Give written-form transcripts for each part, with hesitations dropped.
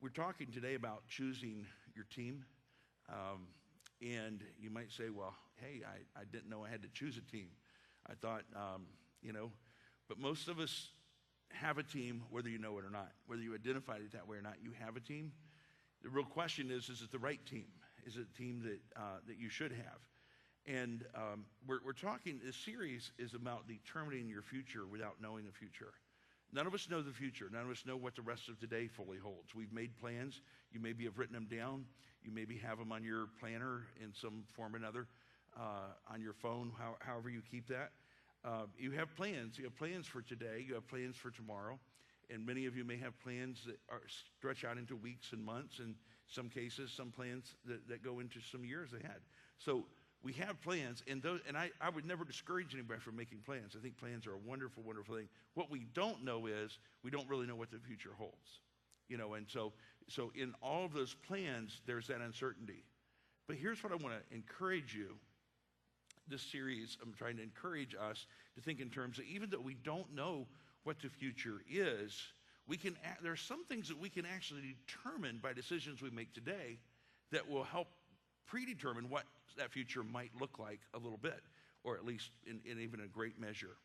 We're talking today about choosing your team. And you might say, well, hey, I didn't know I had to choose a team. I thought, but most of us have a team, whether you know it or not. Whether you identified it that way or not, you have a team. The real question is it the right team? Is it a team that you should have? And we're talking, this series is about determining your future without knowing the future. None of us know the future. None of us know what the rest of today fully holds. We've made plans. You maybe have written them down. You maybe have them on your planner in some form or another, on your phone, however you keep that. You have plans. You have plans for today. You have plans for tomorrow. And many of you may have plans that stretch out into weeks and months, and some cases, some plans that go into some years ahead. So we have plans, and I would never discourage anybody from making plans. I think plans are a wonderful, wonderful thing. What we don't know is we don't really know what the future holds. And so in all of those plans, there's that uncertainty. But here's what I want to encourage you. This series, I'm trying to encourage us to think in terms of, even though we don't know what the future is, there are some things that we can actually determine by decisions we make today that will help predetermine what that future might look like a little bit, or at least in even a great measure.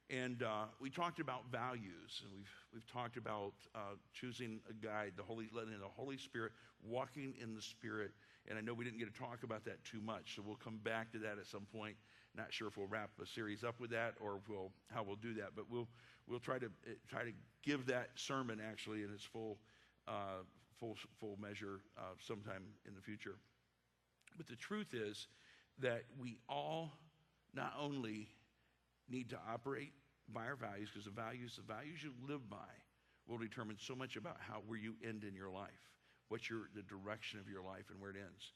And we talked about values, and we've talked about choosing a guide, letting the Holy Spirit, walking in the Spirit. And I know we didn't get to talk about that too much, so we'll come back to that at some point. Not sure if we'll wrap a series up with that or how we'll do that, but we'll try to give that sermon actually in its full measure sometime in the future. But the truth is that we all not only need to operate by our values, because the values you live by will determine so much about where you end in your life, what's the direction of your life and where it ends.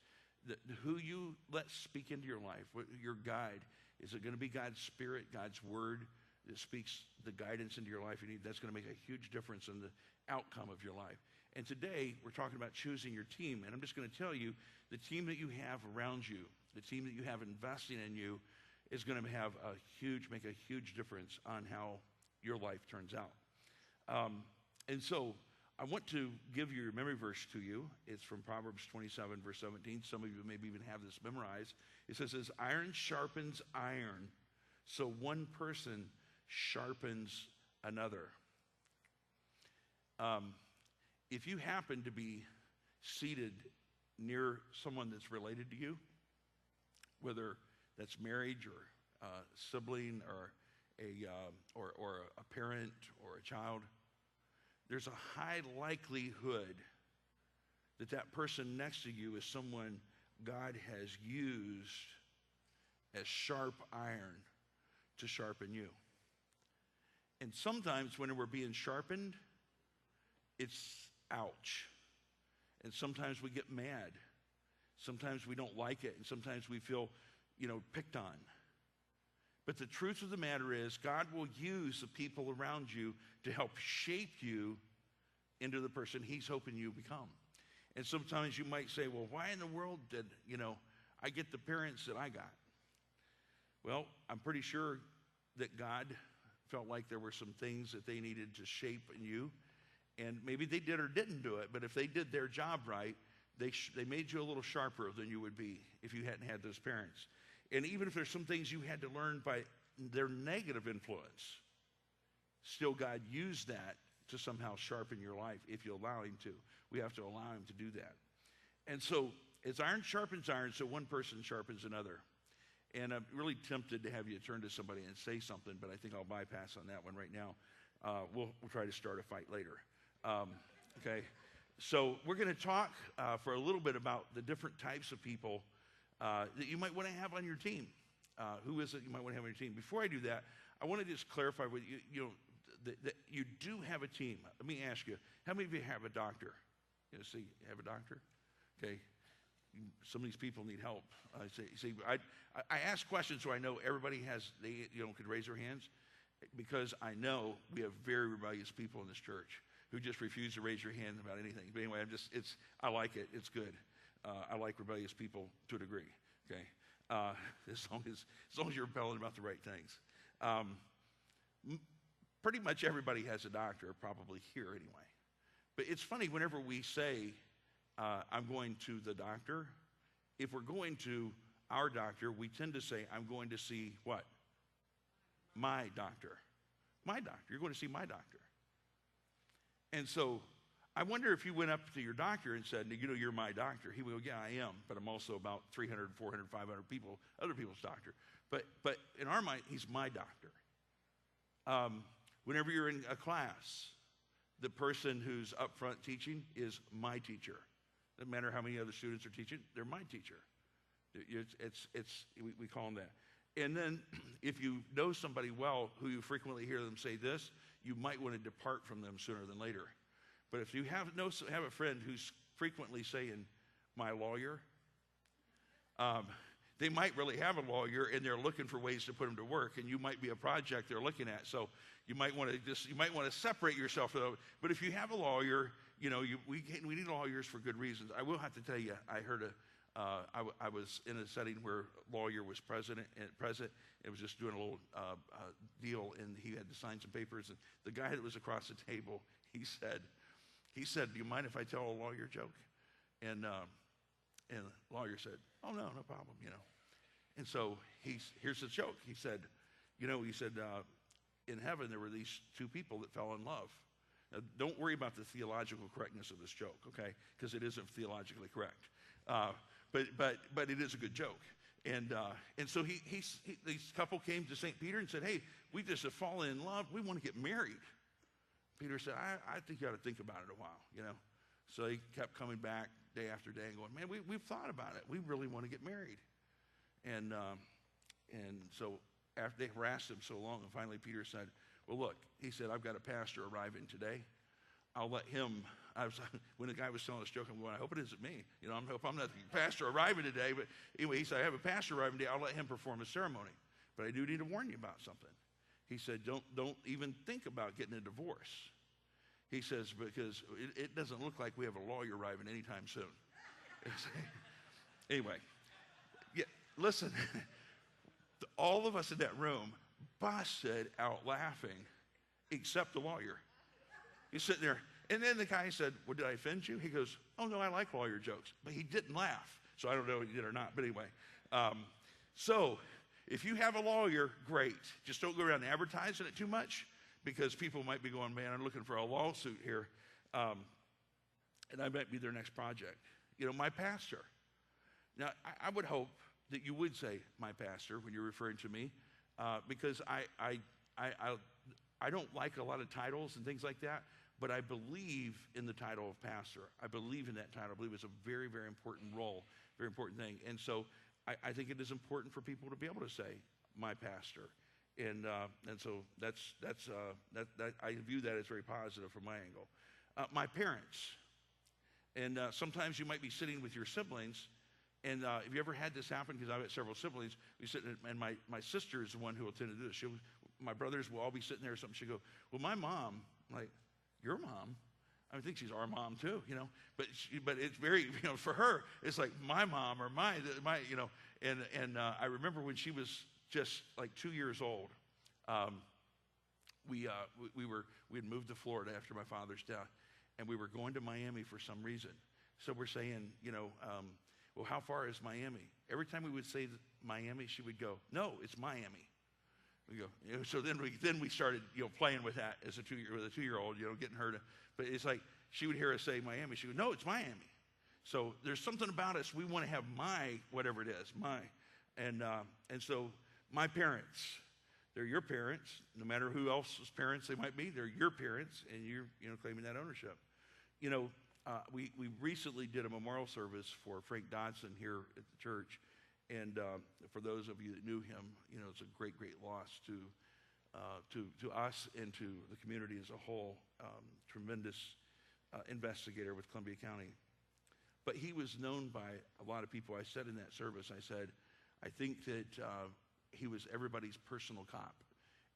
Who you let speak into your life, your guide. Is it going to be God's Spirit, God's Word that speaks the guidance into your life you need? That's going to make a huge difference in the outcome of your life. And today, we're talking about choosing your team. And I'm just going to tell you, the team that you have around you, the team that you have investing in you, is going to make a huge difference on how your life turns out. And so I want to give your memory verse to you. It's from Proverbs 27, verse 17. Some of you maybe even have this memorized. It says, as iron sharpens iron, so one person sharpens another. If you happen to be seated near someone that's related to you, whether that's marriage or a sibling or a parent or a child, there's a high likelihood that that person next to you is someone God has used as sharp iron to sharpen you. And sometimes when we're being sharpened, it's ouch. And sometimes we get mad. Sometimes we don't like it, and sometimes we feel, picked on. But the truth of the matter is, God will use the people around you to help shape you into the person He's hoping you become. And sometimes you might say, well, why in the world did, I get the parents that I got? Well, I'm pretty sure that God felt like there were some things that they needed to shape in you. And maybe they did or didn't do it, but if they did their job right, they made you a little sharper than you would be if you hadn't had those parents. And even if there's some things you had to learn by their negative influence, still God used that to somehow sharpen your life if you allow Him to. We have to allow Him to do that. And so, as iron sharpens iron, so one person sharpens another. And I'm really tempted to have you turn to somebody and say something, but I think I'll bypass on that one right now. We'll try to start a fight later. Okay? So we're going to talk for a little bit about the different types of people that you might want to have on your team. Who is it you might want to have on your team? Before I do that, I want to just clarify with you, that you do have a team. Let me ask you, how many of you have a doctor? You have a doctor? Okay. Some of these people need help. I ask questions so I know everybody could raise their hands, because I know we have very rebellious people in this church who just refuse to raise your hand about anything. But anyway, I like it. It's good. I like rebellious people to a degree. Okay, as long as you're rebelling about the right things. Pretty much everybody has a doctor, probably here anyway. But it's funny, whenever we say, I'm going to the doctor, if we're going to our doctor, we tend to say, I'm going to see what? My doctor. My doctor. You're going to see my doctor. And so I wonder if you went up to your doctor and said, you're my doctor. He would go, yeah, I am, but I'm also about 300, 400, 500 people, other people's doctor. But in our mind, he's my doctor. Whenever you're in a class, the person who's up front teaching is my teacher. Doesn't matter how many other students are teaching, they're my teacher. We call them that. And then if you know somebody well who you frequently hear them say this, you might want to depart from them sooner than later. But if you have a friend who's frequently saying, my lawyer, they might really have a lawyer, and they're looking for ways to put him to work, and you might be a project they're looking at. So you might want to separate yourself from them. But if you have a lawyer, we need lawyers for good reasons. I will have to tell you, I heard I was in a setting where a lawyer was present. It was just doing a little deal, and he had to sign some papers. And the guy that was across the table, he said, do you mind if I tell a lawyer joke? And the lawyer said, oh, no problem, And so here's the joke. He said, in heaven there were these two people that fell in love. Now, don't worry about the theological correctness of this joke, okay? Because it isn't theologically correct. But it is a good joke. And so this couple came to St. Peter and said, hey, we just have fallen in love. We want to get married. Peter said, I think you ought to think about it a while, So he kept coming back day after day and going, man, we've thought about it. We really want to get married. And so after they harassed him so long, and finally Peter said, well, look, he said, I've got a pastor arriving today. I'll let him, when the guy was telling this joke, I'm going, I hope it isn't me. I hope I'm not the pastor arriving today. But anyway, he said, I have a pastor arriving today. I'll let him perform a ceremony. But I do need to warn you about something. He said, don't even think about getting a divorce. He says, because it doesn't look like we have a lawyer arriving anytime soon. Anyway, yeah, listen, all of us in that room busted out laughing, except the lawyer. He's sitting there, and then the guy said, well, did I offend you? He goes, oh, no, I like lawyer jokes. But he didn't laugh, so I don't know if he did or not. But anyway, so if you have a lawyer, great. Just don't go around advertising it too much, because people might be going, man, I'm looking for a lawsuit here, and I might be their next project. My pastor. Now, I would hope that you would say my pastor when you're referring to me, because I don't like a lot of titles and things like that, but I believe in the title of pastor. I believe in that title. I believe it's a very, very important role, very important thing. And so I think it is important for people to be able to say my pastor. And so that's I view that as very positive from my angle. My parents. And sometimes you might be sitting with your siblings, and have you ever had this happen? Because I've got several siblings. We sit, and my sister is the one who will tend to do this. My brothers will all be sitting there or something. She'll go, well, my mom, I'm like, your mom? I think she's our mom too, But it's very, for her, it's like my mom or my. And I remember when she was just like 2 years old, we had moved to Florida after my father's death, and we were going to Miami for some reason. So we're saying, well, how far is Miami? Every time we would say Miami, she would go, no, it's Miami. We go, so then we started, playing with that as a 2-year-old, getting her to, but it's like she would hear us say Miami. She would, no, it's Miami. So there's something about us. We want to have my, whatever it is, my, and so my parents, they're your parents, no matter who else's parents they might be, they're your parents, and you're, claiming that ownership. We recently did a memorial service for Frank Dodson here at the church. And for those of you that knew him, it's a great, great loss to us and to the community as a whole. Tremendous investigator with Columbia County. But he was known by a lot of people. I said in that service, I said, I think that he was everybody's personal cop.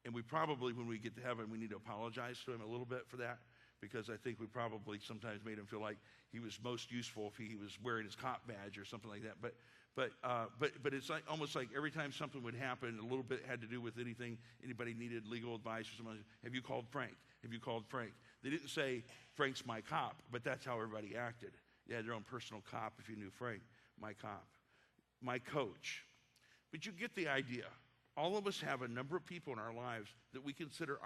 And we probably, when we get to heaven, we need to apologize to him a little bit for that, because I think we probably sometimes made him feel like he was most useful if he was wearing his cop badge or something like that. But it's like almost like every time something would happen, a little bit had to do with anything, anybody needed legal advice or something. Have you called Frank? Have you called Frank? They didn't say, Frank's my cop, but that's how everybody acted. They had their own personal cop if you knew Frank, my cop, my coach. But you get the idea. All of us have a number of people in our lives that we consider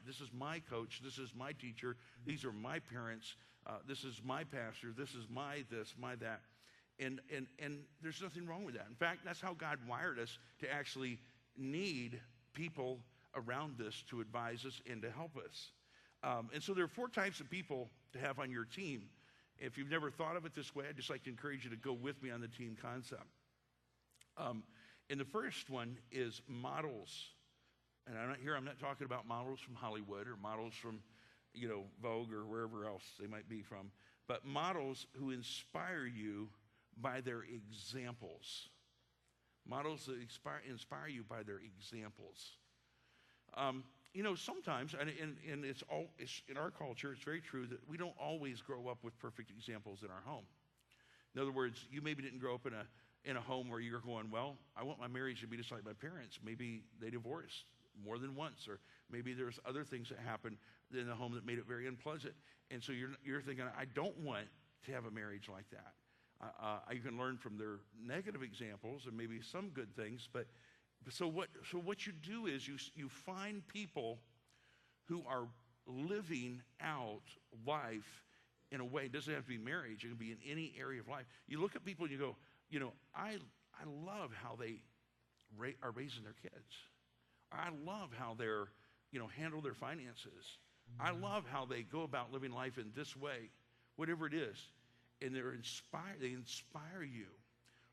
this is my coach, this is my teacher, these are my parents, this is my pastor, this is my this, my that. And there's nothing wrong with that. In fact, that's how God wired us to actually need people around us to advise us and to help us. And so there are 4 types of people to have on your team. If you've never thought of it this way, I'd just like to encourage you to go with me on the team concept. And the first one is models. And I'm not talking about models from Hollywood or models from, Vogue or wherever else they might be from, but models who inspire you by their examples. Models that inspire you by their examples. Sometimes, and it's in our culture, it's very true that we don't always grow up with perfect examples in our home. In other words, you maybe didn't grow up in a home where you're going, well, I want my marriage to be just like my parents. Maybe they divorced more than once, or maybe there's other things that happened in the home that made it very unpleasant. And so you're thinking, I don't want to have a marriage like that. You can learn from their negative examples and maybe some good things, but so what you do is you find people who are living out life in a way. It doesn't have to be marriage. It can be in any area of life. You look at people and you go, I love how they are raising their kids. I love how they're, handle their finances. I love how they go about living life in this way, whatever it is. And they inspire you.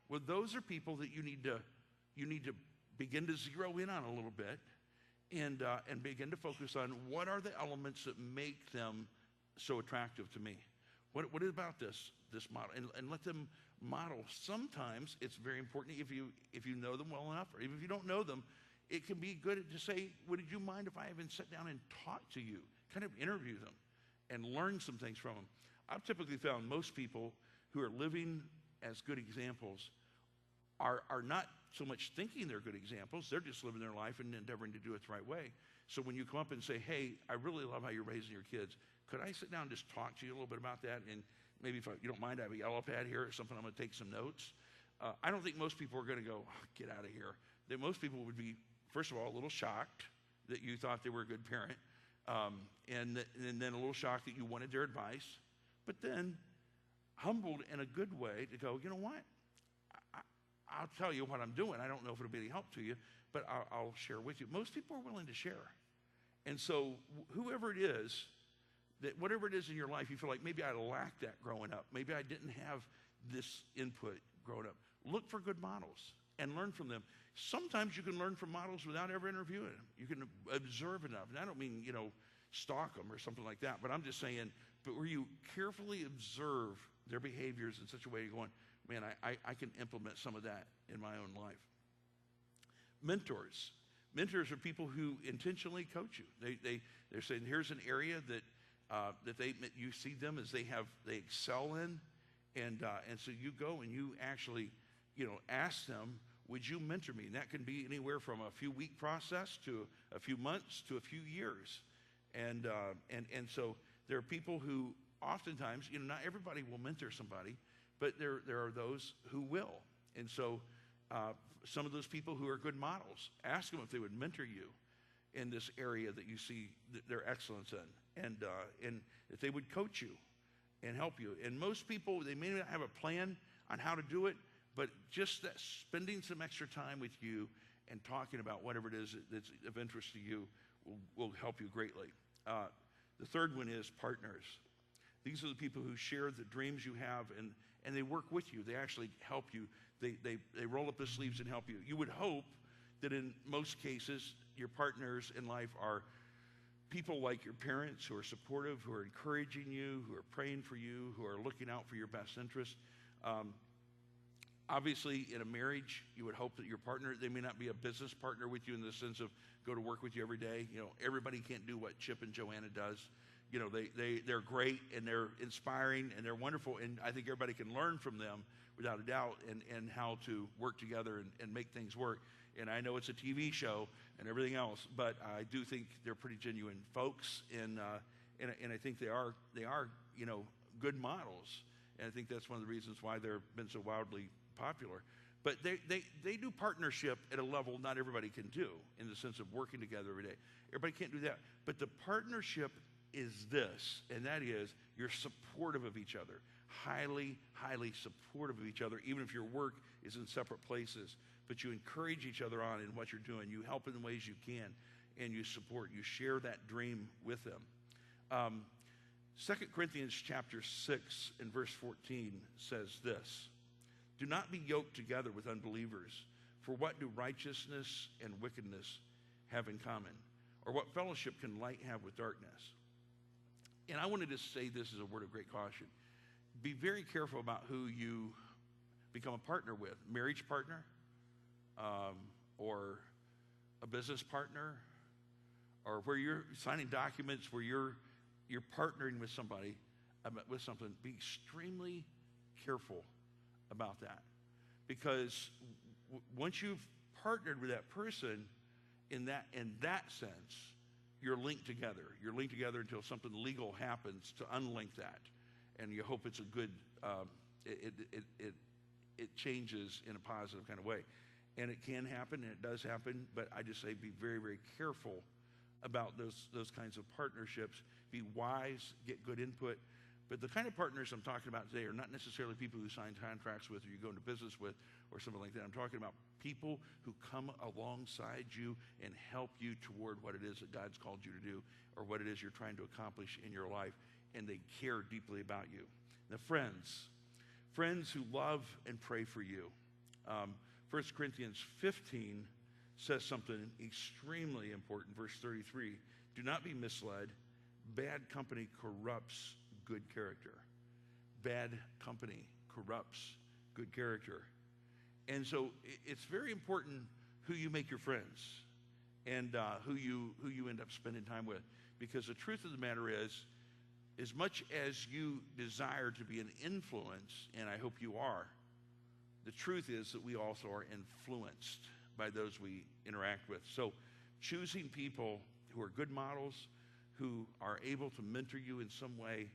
Well, those are people that you need to begin to zero in on a little bit and begin to focus on what are the elements that make them so attractive to me. What is about this model? And let them model. Sometimes it's very important if you know them well enough, or even if you don't know them, it can be good to say, would you mind if I even sat down and talk to you, kind of interview them and learn some things from them. I've typically found most people who are living as good examples are not so much thinking they're good examples, they're just living their life and endeavoring to do it the right way. So when you come up and say, hey, I really love how you're raising your kids, could I sit down and just talk to you a little bit about that? And maybe if you don't mind, I have a yellow pad here or something, I'm going to take some notes. I don't think most people are going to go, get out of here. That most people would be, first of all, a little shocked that you thought they were a good parent, and then a little shocked that you wanted their advice, but then humbled in a good way to go, you know what? I'll tell you what I'm doing. I don't know if it'll be any help to you, but I'll share with you. Most people are willing to share. And so whoever it is, that whatever it is in your life, you feel like maybe I lacked that growing up. Maybe I didn't have this input growing up. Look for good models and learn from them. Sometimes you can learn from models without ever interviewing them. You can observe enough. And I don't mean, stalk them or something like that, but I'm just saying, but where you carefully observe their behaviors in such a way you're going, man, I can implement some of that in my own life. Mentors. Mentors are people who intentionally coach you. They're saying, here's an area that you see them as they excel in, and so you go and you actually, ask them, would you mentor me? And that can be anywhere from a few week process to a few months to a few years, and so there are people who oftentimes, not everybody will mentor somebody, but there are those who will, and so some of those people who are good models, ask them if they would mentor you in this area that you see their excellence in, and if they would coach you and help you. And most people, they may not have a plan on how to do it, but just that spending some extra time with you and talking about whatever it is that's of interest to you will help you greatly. The third one is partners. These are the people who share the dreams you have, and they work with you. They actually help you. They roll up their sleeves and help you. You would hope that in most cases, your partners in life are people like your parents who are supportive, who are encouraging you, who are praying for you, who are looking out for your best interest. Obviously, in a marriage, you would hope that your partner, they may not be a business partner with you in the sense of go to work with you every day. Everybody can't do what Chip and Joanna does. They're great and they're inspiring and they're wonderful, and I think everybody can learn from them without a doubt and how to work together and make things work. And I know it's a TV show and everything else, but I do think they're pretty genuine folks, and and I think they are, good models. And I think that's one of the reasons why they've been so wildly popular. But they do partnership at a level not everybody can do, in the sense of working together every day. Everybody can't do that. But the partnership is this, and that is you're supportive of each other. Highly, highly supportive of each other, even if your work is in separate places. But you encourage each other on in what you're doing. You help in the ways you can, and you support. You share that dream with them. 2 Corinthians chapter 6 and verse 14 says this: do not be yoked together with unbelievers, for what do righteousness and wickedness have in common? Or what fellowship can light have with darkness? And I wanted to say this as a word of great caution. Be very careful about who you become a partner with. Marriage partner, or a business partner, or where you're signing documents where you're partnering with somebody, with something. Be extremely careful about that, because once you've partnered with that person in that sense, you're linked together. You're linked together until something legal happens to unlink that, and you hope it's a good. It changes in a positive kind of way, and it can happen, and it does happen. But I just say be very, very careful about those kinds of partnerships. Be wise, get good input. But the kind of partners I'm talking about today are not necessarily people who sign contracts with, or you go into business with, or something like that. I'm talking about people who come alongside you and help you toward what it is that God's called you to do, or what it is you're trying to accomplish in your life, and they care deeply about you. Now, friends who love and pray for you. 1 Corinthians 15 says something extremely important, verse 33. Do not be misled. Bad company corrupts good character. Bad company corrupts good character. And so it's very important who you make your friends, and who you end up spending time with. Because the truth of the matter is, as much as you desire to be an influence, and I hope you are, the truth is that we also are influenced by those we interact with. So choosing people who are good models, who are able to mentor you in some way,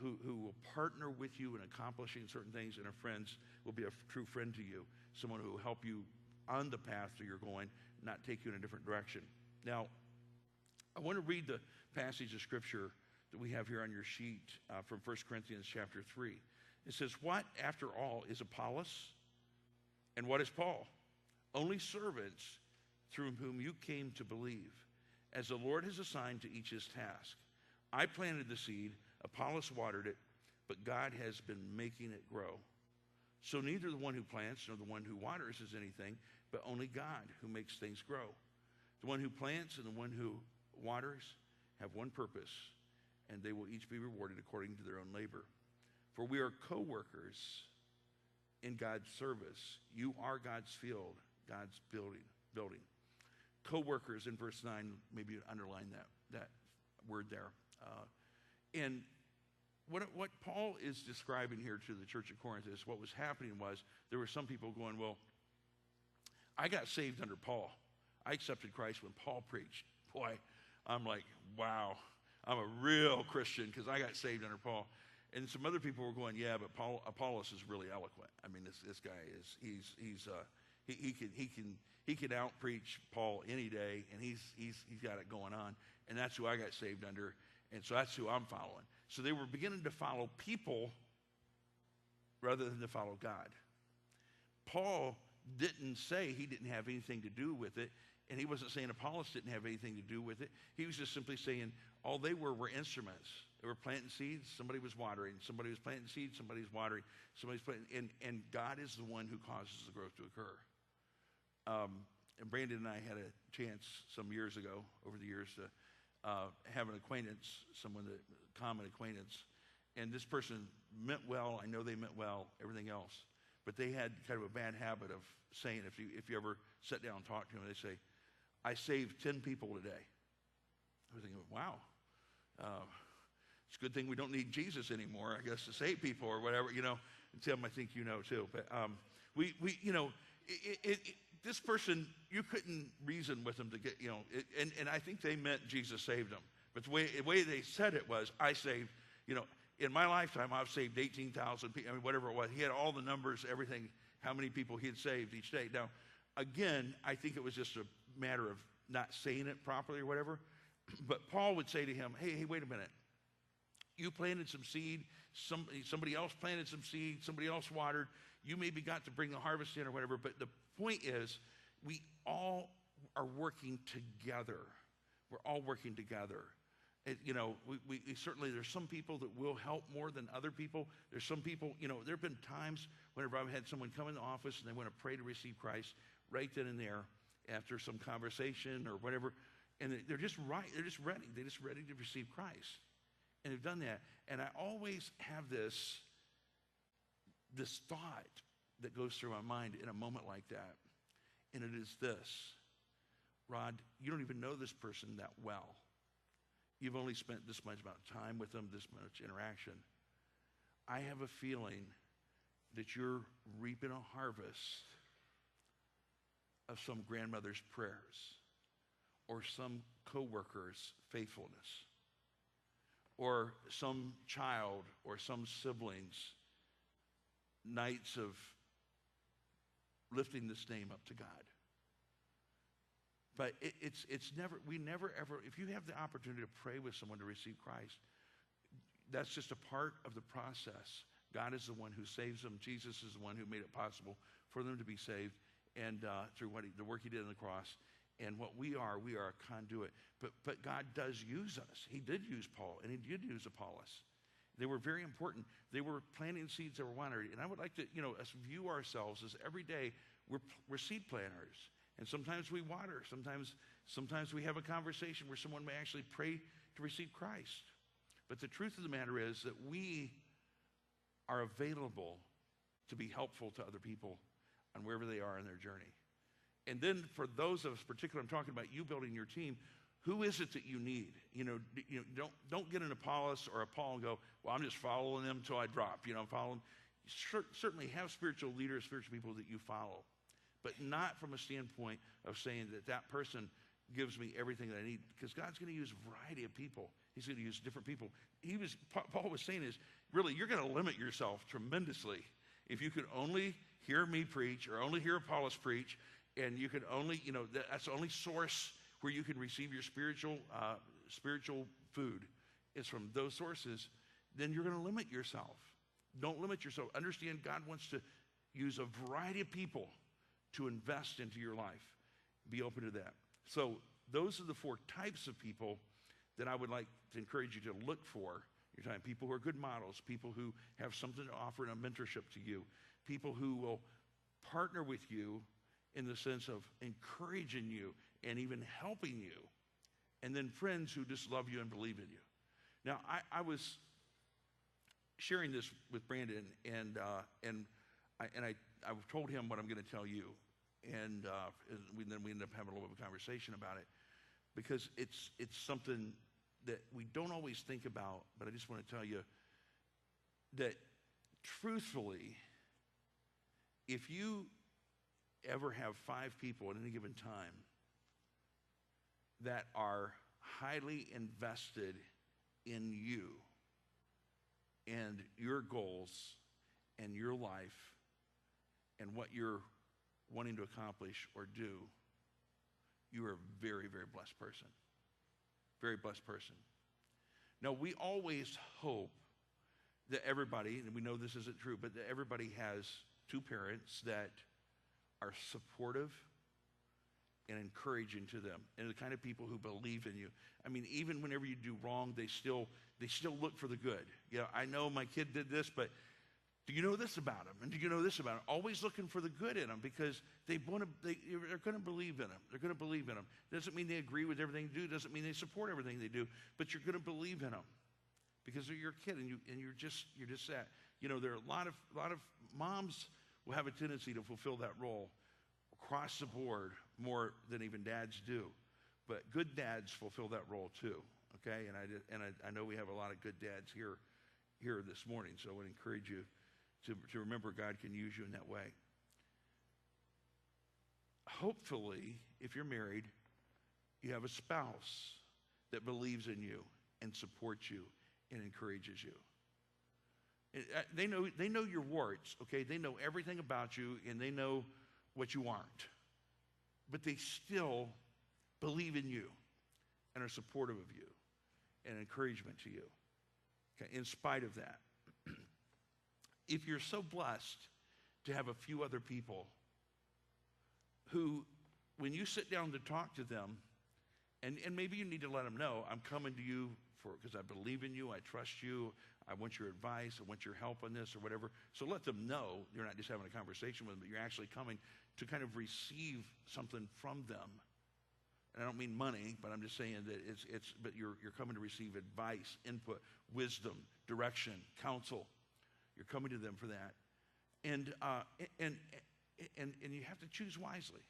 who will partner with you in accomplishing certain things, and our friends will be a true friend to you, someone who will help you on the path that you're going, not take you in a different direction. Now, I want to read the passage of Scripture that we have here on your sheet from 1 Corinthians chapter 3. It says, what, after all, is Apollos, and what is Paul? Only servants through whom you came to believe, as the Lord has assigned to each his task. I planted the seed, Apollos watered it, but God has been making it grow. So neither the one who plants nor the one who waters is anything, but only God who makes things grow. The one who plants and the one who waters have one purpose, and they will each be rewarded according to their own labor. For we are co-workers in God's service. You are God's field, God's building. Co-workers in verse 9, maybe underline that word there. And what Paul is describing here to the church of Corinth is what was happening was there were some people going, well, I got saved under Paul. I accepted Christ when Paul preached. Boy, I'm like, wow, I'm a real Christian because I got saved under Paul. And some other people were going, yeah, but Apollos is really eloquent. I mean, this guy is he can out-preach Paul any day, and he's got it going on. And that's who I got saved under, and so that's who I'm following. So they were beginning to follow people rather than to follow God. Paul didn't say he didn't have anything to do with it, and he wasn't saying Apollos didn't have anything to do with it. He was just simply saying all they were instruments. They were planting seeds, somebody was watering. Somebody was planting seeds, somebody's watering. Somebody's planting, and God is the one who causes the growth to occur. And Brandon and I had a chance some years ago, over the years, to have an acquaintance, common acquaintance. And this person meant well. I know they meant well, everything else. But they had kind of a bad habit of saying, if you ever sit down and talk to them, they say, I saved 10 people today. I was thinking, wow. It's a good thing we don't need Jesus anymore, I guess, to save people or whatever, And Tim, I think you know too. But this person, you couldn't reason with them to get, and I think they meant Jesus saved them. But the way they said it was, I saved, in my lifetime, I've saved 18,000 people, whatever it was. He had all the numbers, everything, how many people he had saved each day. Now, again, I think it was just a matter of not saying it properly or whatever. But Paul would say to him, hey, wait a minute. You planted some seed, somebody else planted some seed, somebody else watered. You maybe got to bring the harvest in or whatever, but the point is we all are working together. We're all working together. We certainly, there's some people that will help more than other people. There's some people, there have been times whenever I've had someone come in the office and they want to pray to receive Christ right then and there after some conversation or whatever, and they're just right, they're just ready. They're just ready to receive Christ. And they've done that. And I always have this thought that goes through my mind in a moment like that. And it is this: Rod, you don't even know this person that well. You've only spent this much amount of time with them, this much interaction. I have a feeling that you're reaping a harvest of some grandmother's prayers or some coworker's faithfulness, or some child or some siblings' nights of lifting this name up to God. But we never ever, if you have the opportunity to pray with someone to receive Christ, that's just a part of the process. God is the one who saves them. Jesus is the one who made it possible for them to be saved, and through the work he did on the cross. And what we are a conduit. But God does use us. He did use Paul, and he did use Apollos. They were very important. They were planting seeds that were watered. And I would like to, us view ourselves as every day we're seed planters. And sometimes we water. Sometimes we have a conversation where someone may actually pray to receive Christ. But the truth of the matter is that we are available to be helpful to other people on wherever they are in their journey. And then for those of us, particularly, I'm talking about you building your team, who is it that you need? Don't get an Apollos or a Paul and go, well, I'm just following them until I drop. I'm following. Certainly have spiritual leaders, spiritual people that you follow, but not from a standpoint of saying that person gives me everything that I need, because God's going to use a variety of people. He's going to use different people. Paul was saying is, really, you're going to limit yourself tremendously if you could only hear me preach or only hear Apollos preach, and you could only, that's the only source where you can receive your spiritual food is from those sources. Then you're going to limit yourself. Don't limit yourself. Understand God wants to use a variety of people to invest into your life. Be open to that. So those are the 4 types of people that I would like to encourage you to look for your time. People who are good models, people who have something to offer in a mentorship to you, people who will partner with you in the sense of encouraging you and even helping you, and then friends who just love you and believe in you. Now, I was sharing this with Brandon, and I told him what I'm going to tell you, and then we ended up having a little bit of a conversation about it, because it's something that we don't always think about, but I just want to tell you that truthfully, if you ever have 5 people at any given time that are highly invested in you and your goals and your life and what you're wanting to accomplish or do, you are a very, very blessed person. Very blessed person. Now, we always hope that everybody, and we know this isn't true, but that everybody has 2 parents that are supportive and encouraging to them, and the kind of people who believe in you. I mean, even whenever you do wrong, they still look for the good. I know my kid did this, but do you know this about him? And do you know this about him? Always looking for the good in them, because they're going to believe in him. They're going to believe in him. Doesn't mean they agree with everything they do. Doesn't mean they support everything they do. But you're going to believe in them because they're your kid, and you're just that. There are a lot of moms will have a tendency to fulfill that role across the board more than even dads do. But good dads fulfill that role too. Okay, and I know we have a lot of good dads here this morning, so I would encourage you to remember God can use you in that way. Hopefully, if you're married, you have a spouse that believes in you and supports you and encourages you. They know your warts, okay? They know everything about you, and they know what you aren't. But they still believe in you and are supportive of you and encouragement to you, okay, in spite of that. If you're so blessed to have a few other people who, when you sit down to talk to them, and maybe you need to let them know, I'm coming to you because I believe in you, I trust you, I want your advice, I want your help on this or whatever. So let them know you're not just having a conversation with them, but you're actually coming to kind of receive something from them. And I don't mean money, but I'm just saying that but you're coming to receive advice, input, wisdom, direction, counsel. You're coming to them for that. And you have to choose wisely.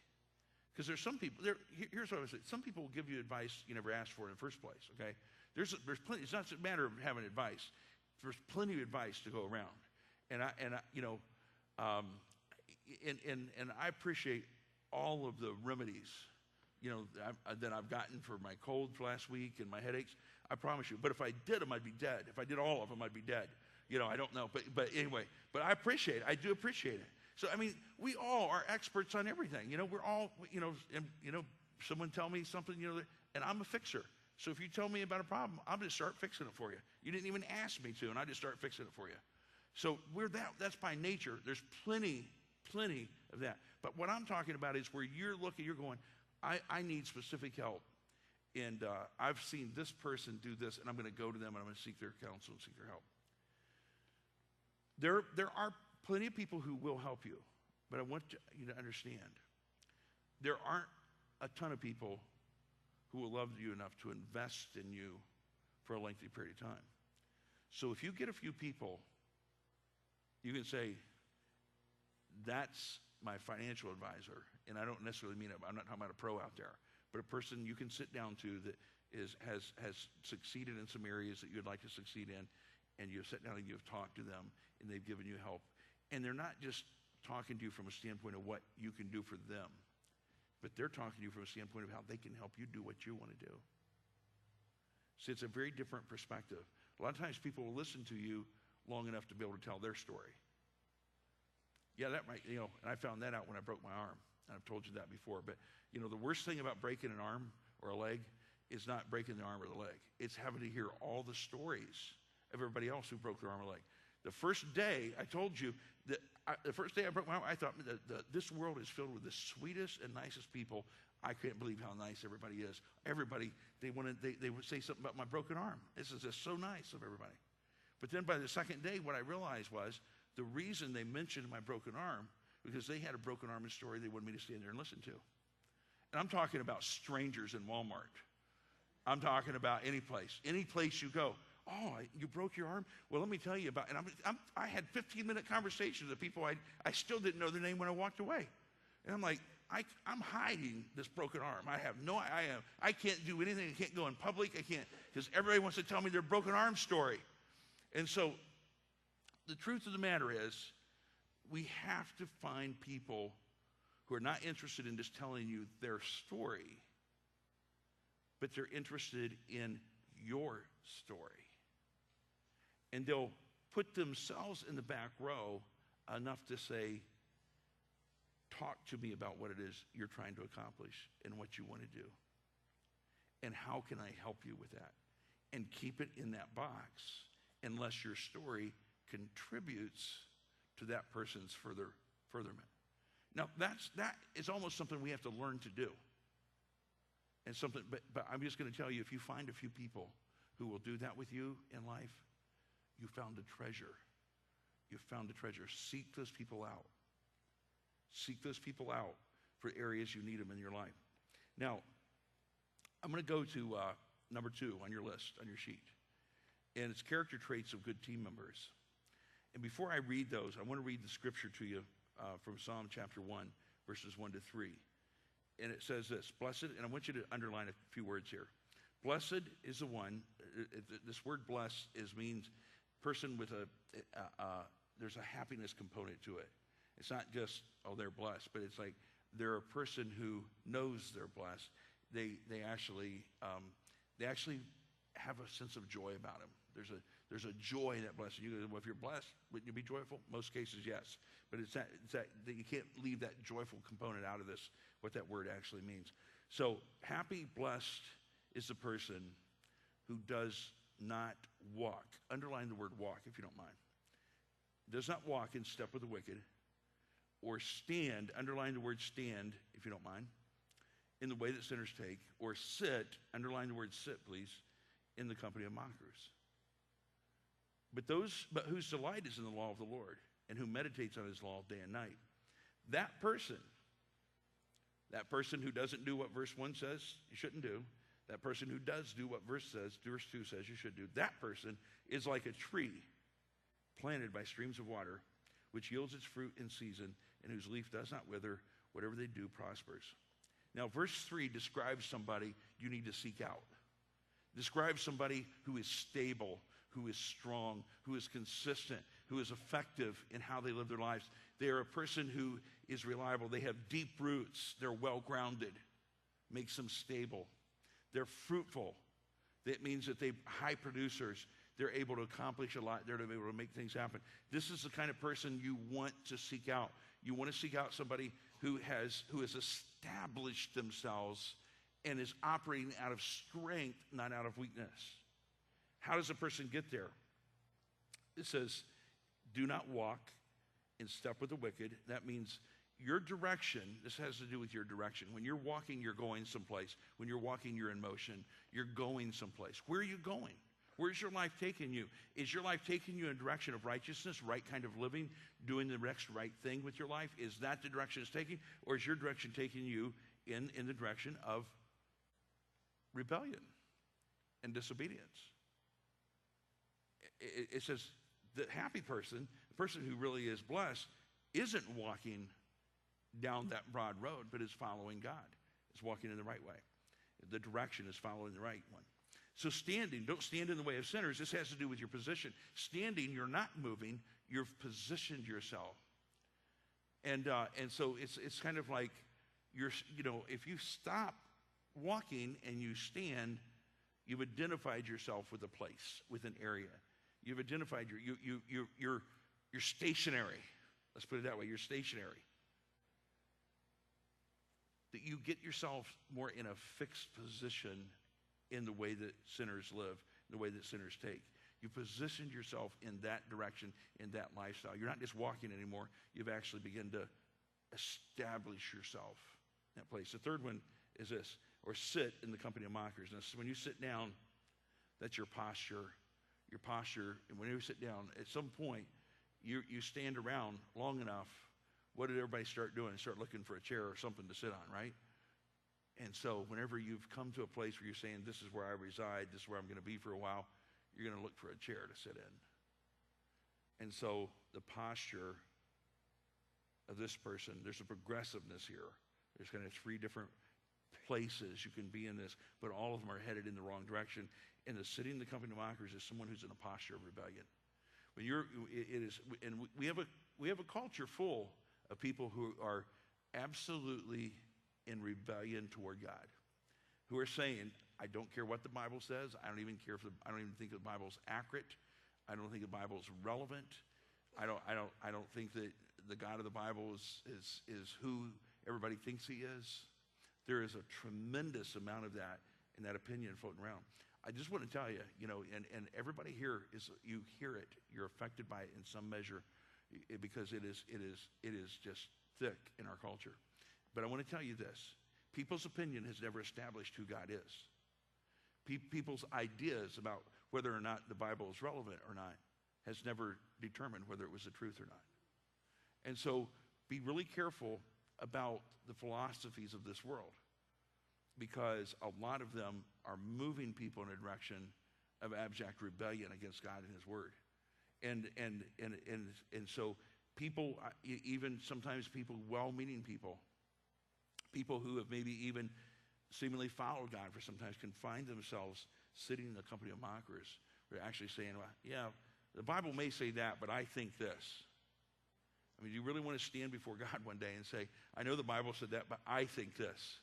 Because there's some people, here's what I would say. Some people will give you advice you never asked for in the first place, okay? There's plenty, it's not a matter of having advice. There's plenty of advice to go around. And I appreciate all of the remedies, that I've gotten for my cold last week and my headaches. I promise you. But if I did them, I'd be dead. If I did all of them, I'd be dead. I don't know. But anyway, but I appreciate it. I do appreciate it. So, I mean, we all are experts on everything. We're all, someone tell me something, and I'm a fixer. So if you tell me about a problem, I'm going to start fixing it for you. You didn't even ask me to, and I just start fixing it for you. So that's by nature. There's plenty of that. But what I'm talking about is where you're looking, you're going, I need specific help. And I've seen this person do this, and I'm going to go to them, and I'm going to seek their counsel and seek their help. There are plenty of people who will help you, but I want you to understand, there aren't a ton of people who will love you enough to invest in you for a lengthy period of time. So if you get a few people, you can say, that's my financial advisor. And I don't necessarily mean, I'm not talking about a pro out there, but a person you can sit down to that has succeeded in some areas that you'd like to succeed in, and you've sat down and you've talked to them, and they've given you help. And they're not just talking to you from a standpoint of what you can do for them, but they're talking to you from a standpoint of how they can help you do what you want to do. See, it's a very different perspective. A lot of times people will listen to you long enough to be able to tell their story. Yeah, that might, and I found that out when I broke my arm. And I've told you that before. But, the worst thing about breaking an arm or a leg is not breaking the arm or the leg. It's having to hear all the stories of everybody else who broke their arm or leg. The first day, I told you, that the first day I broke my arm, I thought this world is filled with the sweetest and nicest people. I can't believe how nice everybody is. Everybody, they would say something about my broken arm. This is just so nice of everybody. But then by the second day, what I realized was the reason they mentioned my broken arm because they had a broken arm story they wanted me to stand there and listen to. And I'm talking about strangers in Walmart. I'm talking about any place you go. Oh, you broke your arm? Well, let me tell you about, and I had 15-minute conversations with people I still didn't know their name when I walked away. And I'm like, I'm hiding this broken arm. I can't do anything. I can't go in public. I can't, because everybody wants to tell me their broken arm story. And so the truth of the matter is, we have to find people who are not interested in just telling you their story, but they're interested in your story. And they'll put themselves in the back row enough to say, talk to me about what it is you're trying to accomplish and what you want to do. And how can I help you with that? And keep it in that box unless your story contributes to that person's furtherment. Now, that is almost something we have to learn to do. And something, but I'm just going to tell you, if you find a few people who will do that with you in life, you found a treasure. You found a treasure. Seek those people out. Seek those people out for areas you need them in your life. Now, I'm going to go to number 2 on your list, on your sheet. And it's character traits of good team members. And before I read those, I want to read the scripture to you from Psalm chapter 1, verses 1 to 3. And it says this, blessed, and I want you to underline a few words here. Blessed is the one, this word blessed means person with there's a happiness component to it. It's not just, oh, they're blessed, but it's like they're a person who knows they're blessed. They actually they actually have a sense of joy about them. There's a joy in that blessing. You go, well, if you're blessed, wouldn't you be joyful? Most cases, yes. But it's that you can't leave that joyful component out of this, what that word actually means. So happy, blessed is the person who does not walk. Underline the word walk, if you don't mind. Does not walk in step with the wicked, or stand, underline the word stand, if you don't mind, in the way that sinners take, or sit, underline the word sit, please, in the company of mockers. But whose delight is in the law of the Lord, and who meditates on his law day and night. That person who doesn't do what verse 1 says you shouldn't do, that person who does do what verse 2 says you should do, that person is like a tree planted by streams of water, which yields its fruit in season, and whose leaf does not wither. Whatever they do prospers. Now, verse 3 describes somebody you need to seek out. Describes somebody who is stable, who is strong, who is consistent, who is effective in how they live their lives. They are a person who is reliable. They have deep roots. They're well-grounded. Makes them stable. They're fruitful. That means that they're high producers. They're able to accomplish a lot. They're able to make things happen. This is the kind of person you want to seek out. You want to seek out somebody who has established themselves and is operating out of strength, not out of weakness. How does a person get there? It says, do not walk in step with the wicked. That means your direction, this has to do with your direction. When you're walking, you're going someplace. When you're walking, you're in motion. You're going someplace. Where are you going? Where's your life taking you? Is your life taking you in a direction of righteousness, right kind of living, doing the next right thing with your life? Is that the direction it's taking? Or is your direction taking you in the direction of rebellion and disobedience? It says the happy person, the person who really is blessed, isn't walking down that broad road, but is following God. Is walking in the right way. The direction is following the right one. So standing, don't stand in the way of sinners. This has to do with your position. Standing, you're not moving. You've positioned yourself. And so it's kind of like if you stop walking and you stand, you've identified yourself with a place, with an area. You've identified you're stationary. Let's put it that way. You're stationary. That you get yourself more in a fixed position in the way that sinners live, in the way that sinners take. You positioned yourself in that direction, in that lifestyle. You're not just walking anymore. You've actually begun to establish yourself in that place. The third one is this, or sit in the company of mockers. Now, when you sit down, that's your posture. Your posture, and when you sit down, at some point, you stand around long enough. What did everybody start doing? Start looking for a chair or something to sit on, right? And so whenever you've come to a place where you're saying, this is where I reside, this is where I'm going to be for a while, you're going to look for a chair to sit in. And so the posture of this person, there's a progressiveness here. There's kind of 3 different places you can be in this, but all of them are headed in the wrong direction. And the sitting in the company of mockers is someone who's in a posture of rebellion. When we have a culture full of people who are absolutely in rebellion toward God, who are saying, I don't care what the Bible says. I don't even think the Bible's accurate. I don't think the Bible's relevant. I don't think that the God of the Bible is who everybody thinks he is. There is a tremendous amount of that in that opinion floating around. I just want to tell you, and everybody here you hear it. You're affected by it in some measure because it is just thick in our culture. But I want to tell you this. People's opinion has never established who God is. People's ideas about whether or not the Bible is relevant or not has never determined whether it was the truth or not. And so be really careful about the philosophies of this world, because a lot of them are moving people in a direction of abject rebellion against God and his word. And so people, even sometimes people, well-meaning people who have maybe even seemingly followed God for sometimes, can find themselves sitting in the company of mockers. They're actually saying, well, yeah, the Bible may say that, but I think this. I mean, do you really want to stand before God one day and say, I know the Bible said that, but I think this?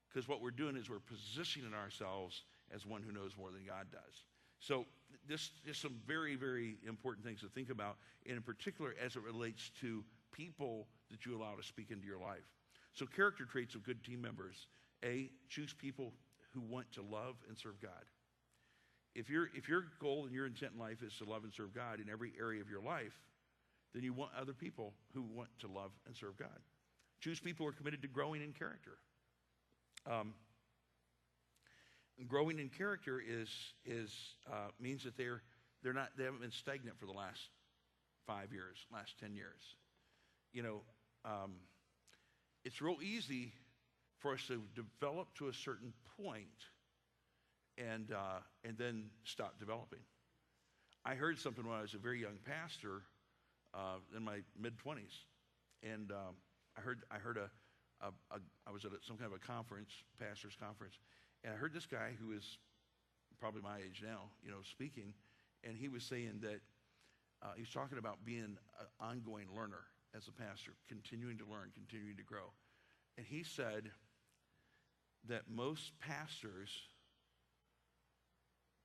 Because what we're doing is we're positioning ourselves as one who knows more than God does. So this is some very, very important things to think about, and in particular as it relates to people that you allow to speak into your life. So character traits of good team members. A, choose people who want to love and serve God. If your goal and your intent in life is to love and serve God in every area of your life, then you want other people who want to love and serve God. Choose people who are committed to growing in character. Growing in character means that they haven't been stagnant for the last 5 years, last 10 years. It's real easy for us to develop to a certain point and then stop developing. I heard something when I was a very young pastor in my mid-20s, and I was at some kind of a conference, pastor's conference, and I heard this guy who is probably my age now, speaking, and he was saying that he was talking about being an ongoing learner as a pastor, continuing to learn, continuing to grow. And he said that most pastors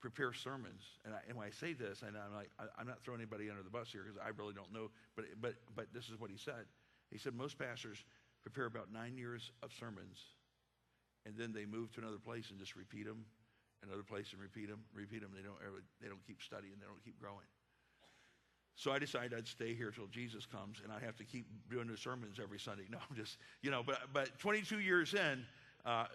prepare sermons, and when I say this, and I'm not throwing anybody under the bus here because I really don't know, but this is what he said. He said most pastors prepare about 9 years of sermons, and then they move to another place and just repeat them, another place and repeat them. They don't keep studying, they don't keep growing. So I decided I'd stay here till Jesus comes, and I have to keep doing the sermons every Sunday. No, I'm just, but 22 years in,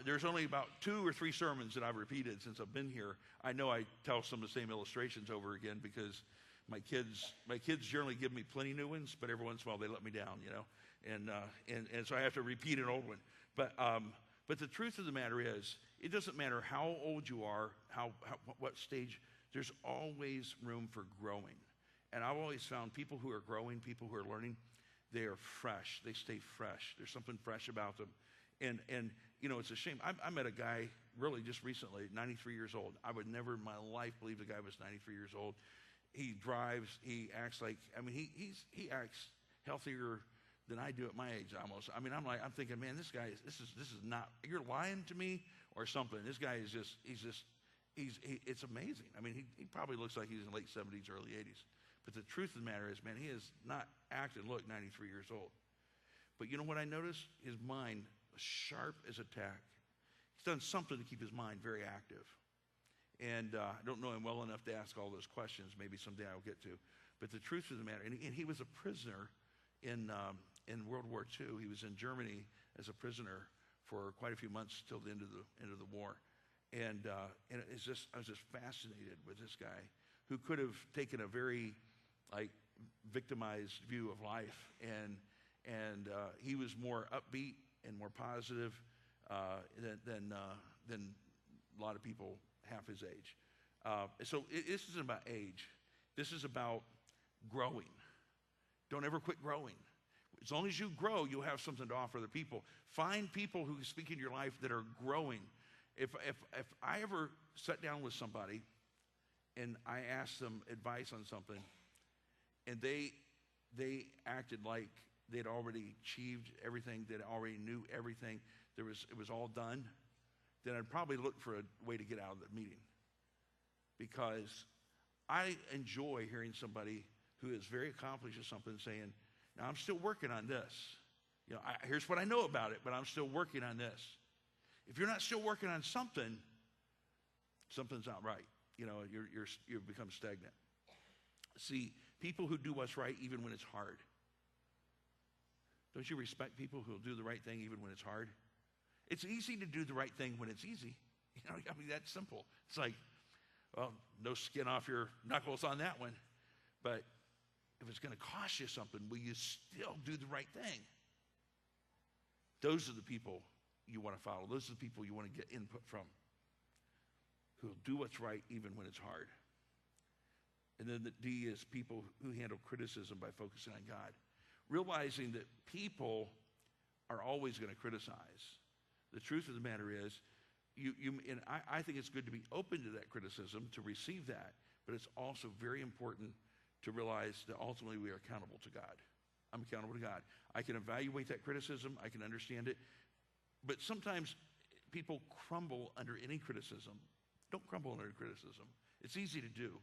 there's only about 2 or 3 sermons that I've repeated since I've been here. I know I tell some of the same illustrations over again because my kids generally give me plenty new ones, but every once in a while they let me down, and so I have to repeat an old one. But the truth of the matter is, it doesn't matter how old you are, what stage. There's always room for growing. And I've always found people who are growing, people who are learning, they are fresh. They stay fresh. There's something fresh about them. And it's a shame. I met a guy really just recently, 93 years old. I would never in my life believe the guy was 93 years old. He drives. He acts like, he acts healthier than I do at my age almost. I'm thinking, man, this guy, this is not, you're lying to me or something. This guy is it's amazing. He probably looks like he's in late 70s, early 80s. But the truth of the matter is, man, he has not acted, look, 93 years old. But you know what I noticed? His mind was sharp as a tack. He's done something to keep his mind very active. And I don't know him well enough to ask all those questions. Maybe someday I'll get to. But the truth of the matter, and he was a prisoner in World War II. He was in Germany as a prisoner for quite a few months till the end of the war. And I was just fascinated with this guy who could have taken a very victimized view of life, and he was more upbeat and more positive than a lot of people half his age. So this isn't about age. This is about growing. Don't ever quit growing. As long as you grow, you'll have something to offer other people. Find people who speak in your life that are growing. If I ever sat down with somebody and I asked them advice on something, and they acted like they'd already achieved everything, they already knew everything, it was all done, then I'd probably look for a way to get out of the meeting. Because I enjoy hearing somebody who is very accomplished at something saying, now I'm still working on this. Here's what I know about it, but I'm still working on this. If you're not still working on something, something's not right. You've become stagnant. See, people who do what's right even when it's hard. Don't you respect people who will do the right thing even when it's hard? It's easy to do the right thing when it's easy. That's simple. It's like, well, no skin off your knuckles on that one. But if it's going to cost you something, will you still do the right thing? Those are the people you want to follow. Those are the people you want to get input from, who will do what's right even when it's hard. And then the D is people who handle criticism by focusing on God. Realizing that people are always going to criticize. The truth of the matter is, I think it's good to be open to that criticism, to receive that, but it's also very important to realize that ultimately we are accountable to God. I'm accountable to God. I can evaluate that criticism, I can understand it, but sometimes people crumble under any criticism. Don't crumble under criticism. It's easy to do.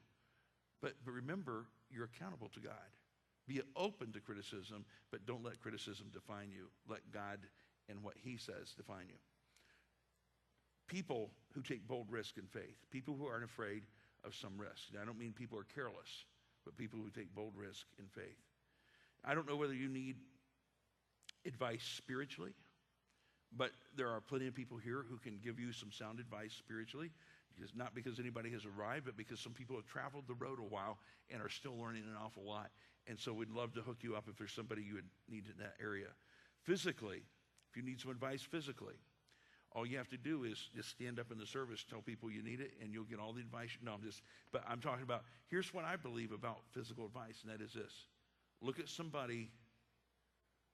But remember, you're accountable to God. Be open to criticism, but don't let criticism define you. Let God and what he says define you. People who take bold risk in faith. People who aren't afraid of some risk. Now, I don't mean people are careless, but people who take bold risk in faith. I don't know whether you need advice spiritually, but there are plenty of people here who can give you some sound advice spiritually. Not because anybody has arrived, but because some people have traveled the road a while and are still learning an awful lot. And so we'd love to hook you up if there's somebody you would need in that area. Physically, if you need some advice physically, all you have to do is just stand up in the service, tell people you need it, and you'll get all the advice. No, but I'm talking about, here's what I believe about physical advice, and that is this. Look at somebody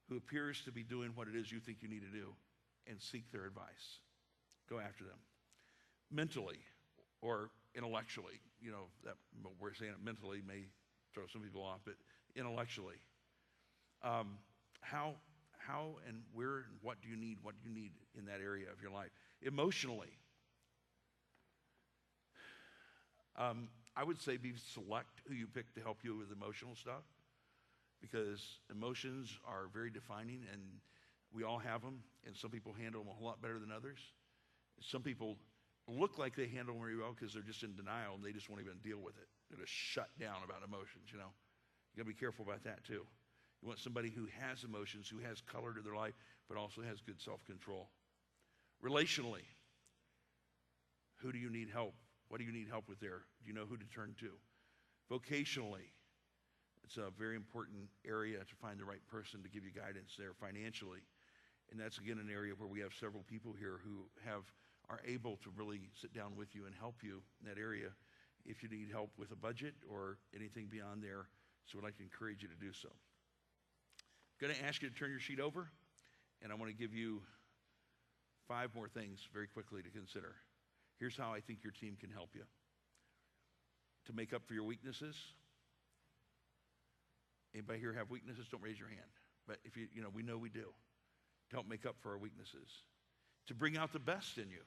who appears to be doing what it is you think you need to do and seek their advice. Go after them. Mentally or intellectually, that we're saying it mentally may throw some people off, but intellectually, how and where and what do you need in that area of your life? Emotionally, I would say be select who you pick to help you with emotional stuff, because emotions are very defining, and we all have them, and some people handle them a whole lot better than others. Some people look like they handle them very well because they're just in denial and they just won't even deal with it. They're just shut down about emotions, You got to be careful about that too. You want somebody who has emotions, who has color to their life, but also has good self-control. Relationally, who do you need help? What do you need help with there? Do you know who to turn to? Vocationally, it's a very important area to find the right person to give you guidance there. Financially, and that's again an area where we have several people here who are able to really sit down with you and help you in that area if you need help with a budget or anything beyond there. So I'd like to encourage you to do so. I'm going to ask you to turn your sheet over, and I want to give you 5 more things very quickly to consider. Here's how I think your team can help you. To make up for your weaknesses. Anybody here have weaknesses? Don't raise your hand. But if we know we do. To help make up for our weaknesses. To bring out the best in you.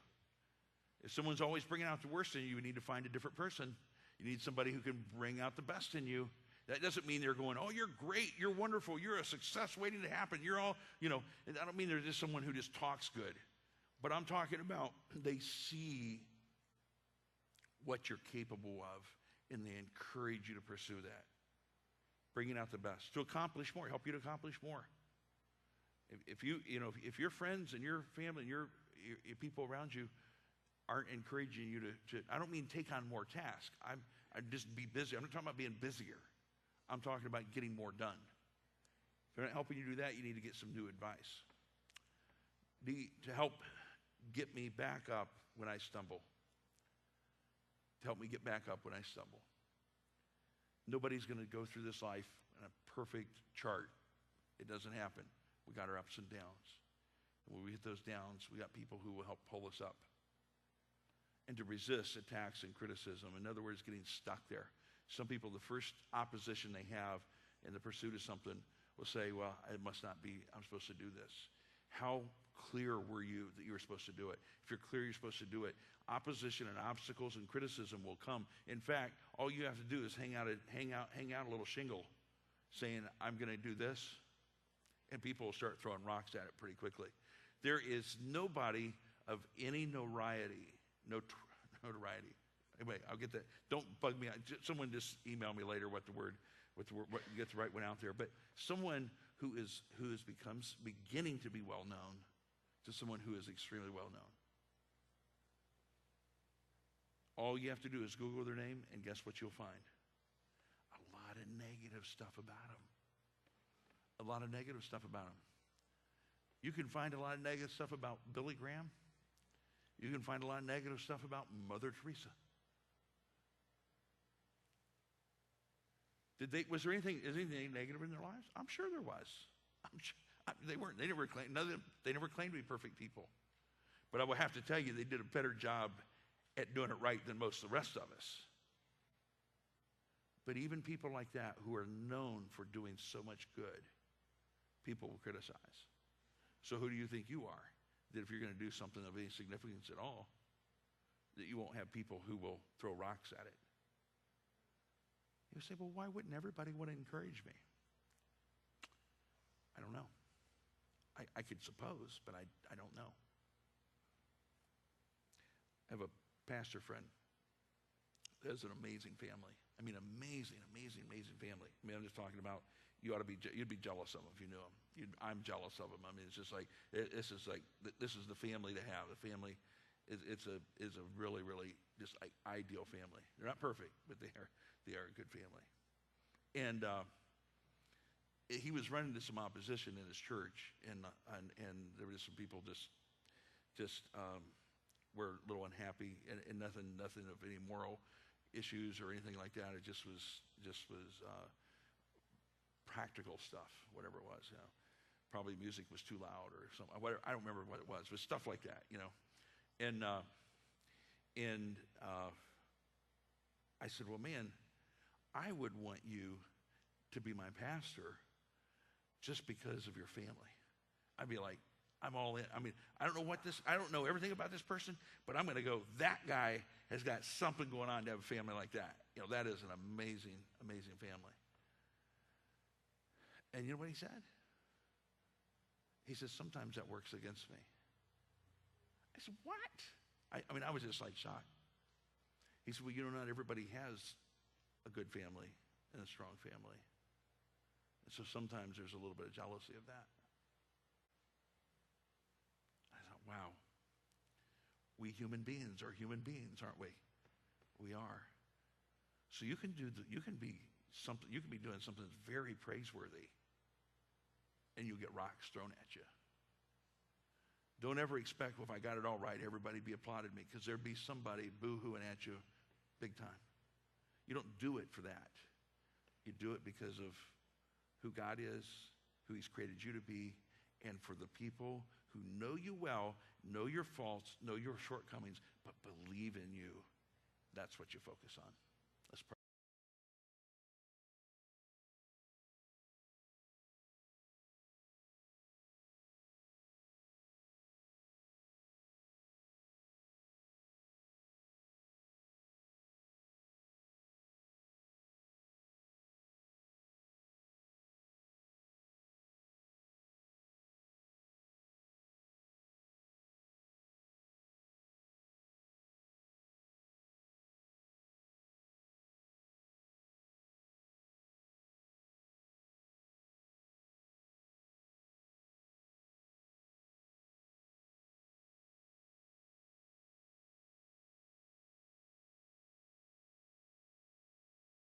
If someone's always bringing out the worst in you, you need to find a different person. You need somebody who can bring out the best in you. That doesn't mean they're going, oh, you're great, you're wonderful, you're a success waiting to happen. You're all, I don't mean they're just someone who just talks good. But I'm talking about they see what you're capable of, and they encourage you to pursue that. Bringing out the best. To accomplish more, help you to accomplish more. If your friends and your family and your people around you aren't encouraging you to I don't mean take on more tasks. I'm just be busy. I'm not talking about being busier. I'm talking about getting more done. If they're not helping you do that, you need to get some new advice. To help get me back up when I stumble. To help me get back up when I stumble. Nobody's going to go through this life in a perfect chart. It doesn't happen. We got our ups and downs. And when we hit those downs, we got people who will help pull us up. And to resist attacks and criticism. In other words, getting stuck there. Some people, the first opposition they have in the pursuit of something will say, well, it must not be, I'm supposed to do this. How clear were you that you were supposed to do it? If you're clear you're supposed to do it, opposition and obstacles and criticism will come. In fact, all you have to do is hang out a little shingle saying, I'm going to do this, and people will start throwing rocks at it pretty quickly. There is nobody of any notoriety. Anyway, I'll get that. Don't bug me. Someone just email me later what get the right one out there. But someone who becomes beginning to be well known to someone who is extremely well known. All you have to do is Google their name, and guess what you'll find? A lot of negative stuff about them. A lot of negative stuff about them. You can find a lot of negative stuff about Billy Graham. You can find a lot of negative stuff about Mother Teresa. Was there anything negative in their lives? I'm sure there was. They never claimed to be perfect people. But I will have to tell you, they did a better job at doing it right than most of the rest of us. But even people like that who are known for doing so much good, people will criticize. So who do you think you are? That if you're going to do something of any significance at all, that you won't have people who will throw rocks at it. You say, well, why wouldn't everybody want to encourage me? I don't know. I could suppose, but I don't know. I have a pastor friend that has an amazing family. I mean, amazing family. I mean, I'm just talking about, you'd be jealous of them if you knew them. I'm jealous of them. I mean, it's just like, this is the family to have. The family is a really, really just like ideal family. They're not perfect, but they are a good family. And he was running into some opposition in his church, and there were some people just were a little unhappy, and nothing of any moral issues or anything like that. It just was practical stuff, whatever it was. Probably music was too loud or something. Whatever, I don't remember what it was, but stuff like that. And I said, well, man, I would want you to be my pastor just because of your family. I'd be like, I'm all in. I mean, I don't know everything about this person, but I'm going to go, that guy has got something going on to have a family like that. That is an amazing, amazing family. And you know what he said? He says, sometimes that works against me. I said, what? I mean, I was just like shocked. He said, well, not everybody has a good family and a strong family. And so sometimes there's a little bit of jealousy of that. I thought, wow, we human beings are human beings, aren't we? We are. So you can be doing something that's very praiseworthy, and you'll get rocks thrown at you. Don't ever expect, well, if I got it all right, everybody be applauding me, because there'd be somebody boo-hooing at you big time. You don't do it for that. You do it because of who God is, who he's created you to be, and for the people who know you well, know your faults, know your shortcomings, but believe in you. That's what you focus on. Let's pray.